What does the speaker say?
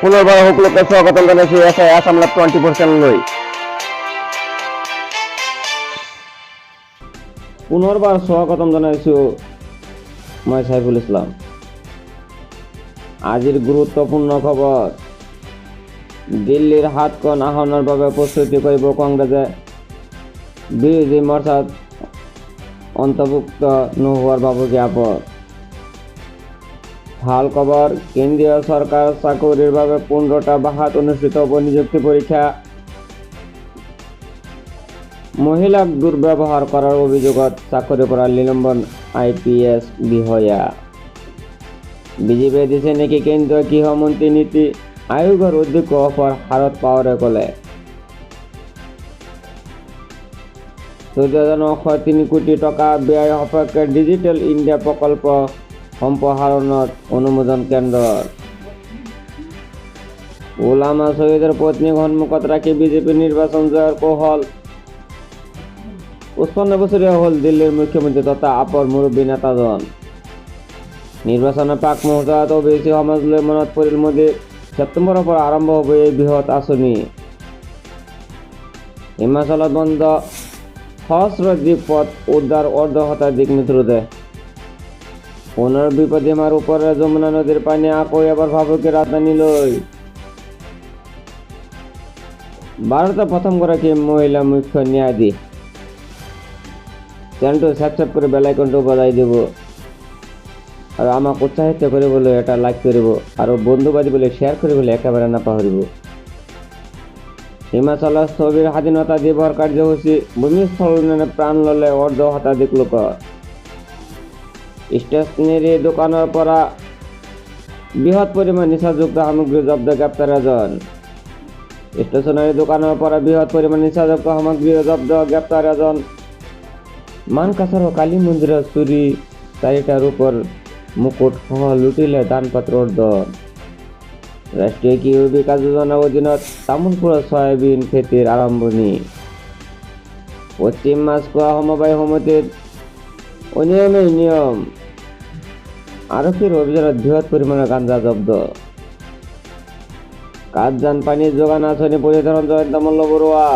পুনৰ্বাৰ সকলোকে স্বাগতম জনাইছো এছআই আসাম লাইভ 24 চেনেললৈ। পুনৰ্বাৰ স্বাগতম জনাইছো মই সাইফুল ইছলাম। আজিৰ গুৰুত্বপূৰ্ণ খবৰ, দিল্লীৰ 7খন আসনৰ বাবে প্ৰস্তুতি কৰিব কংগ্ৰেছে, বিৰোধী মৰ্চাত অন্তৰ্ভুক্ত নোহোৱাৰ বাবে জ্ঞাপন। ভাল খবৰ, কেন্দ্ৰীয় চৰকাৰ চাকৰিৰ বাবে 15টা ভাষাত অনুষ্ঠিত হ'ব নিযুক্তি পৰীক্ষা। মহিলাক দুৰ্ব্যৱহাৰ কৰাৰ অভিযোগত চাকৰিৰ পৰা নিলম্বন IPS বিষয়া। বিজেপিয়ে দিছে নেকি কেন্দ্ৰীয় গৃহমন্ত্ৰী নীতি আয়োগৰ অধ্যক্ষ অফাৰ, শাৰদ পাৱাৰে ক'লে। 14,903 কোটি টকা ব্যয় সাপেক্ষে ডিজিটেল ইণ্ডিয়া প্ৰকল্প সম্প্ৰসাৰণত অনুমোদন কেন্দ্ৰৰ। ওলামা ছহিদৰ পত্নীক সন্মুখত ৰাখি বিজেপিৰ নিৰ্বাচন জয়ৰ কৌশল। 55 বছৰীয়া হ'ল দিল্লীৰ মুখ্যমন্ত্ৰী তথা আপৰ মুৰব্বী নেতাজন। নিৰ্বাচনৰ প্ৰাক মুহূৰ্তত OBC সমাজলৈ মনত পৰিল মোদীৰ। ছেপ্টেম্বৰৰ পৰা আৰম্ভ হ'ব এই বৃহৎ আঁচনি। হিমাচলত বন্ধ সহস্ৰ দ্বীপত উদ্ধাৰ অৰ্ধশতাধিক মৃতদেহ। পুনৰ বিপদসীমাৰ ওপৰেৰে যমুনা নদীৰ পানী আকৌ এবাৰ ভাবুকি ৰাজধানীলৈ। ভাৰতৰ প্ৰথমগৰাকী মহিলা মুখ্য ন্যায়াধীশ। চেনেলটো ছাবস্ক্ৰাইব কৰি বেল আইকনটো বজাই দিব আৰু আমাক উৎসাহিত কৰিবলৈ এটা লাইক কৰিব আৰু বন্ধু বান্ধৱীলৈ শ্বেয়াৰ কৰিবলৈ একেবাৰে নাপাহৰিব। হিমাচলৰ স্থবিৰ স্বাধীনতা দিৱসৰ কাৰ্যসূচী, ভূমিস্খলনেৰে প্ৰাণ ল'লে অৰ্ধশতাধিক লোকৰ। ষ্টেচনেৰী দোকানৰ পৰা বৃহৎ পৰিমাণ নিচাযুক্ত সামগ্ৰী জব্দ, গ্ৰেপ্তাৰ এজন। ষ্টেচনাৰী দোকানৰ পৰা বৃহৎ পৰিমাণ নিচাযুক্ত সামগ্ৰী জব্দ, গ্ৰেপ্তাৰ এজন। মানকাছাৰ কালী মন্দিৰৰ চুৰি, 4টা ৰূপৰ মুকুট সহ লুটিলে দানপাত্ৰৰ দল। ৰাষ্ট্ৰীয় কৃষি বিকাশ যোজনাৰ অধীনত তামোলপুৰত সয়াবিন খেতিৰ আৰম্ভণি। পশ্চিম মাছখোৱা সমবায় সমিতিত অনিয়মেই নিয়ম, আৰক্ষীৰ অভিযানত বৃহৎ পৰিমাণৰ গাঞ্জা জব্দ। কাঠযান পানী যোগান আঁচনি পৰিধান জয়ন্ত মল্ল বৰুৱা।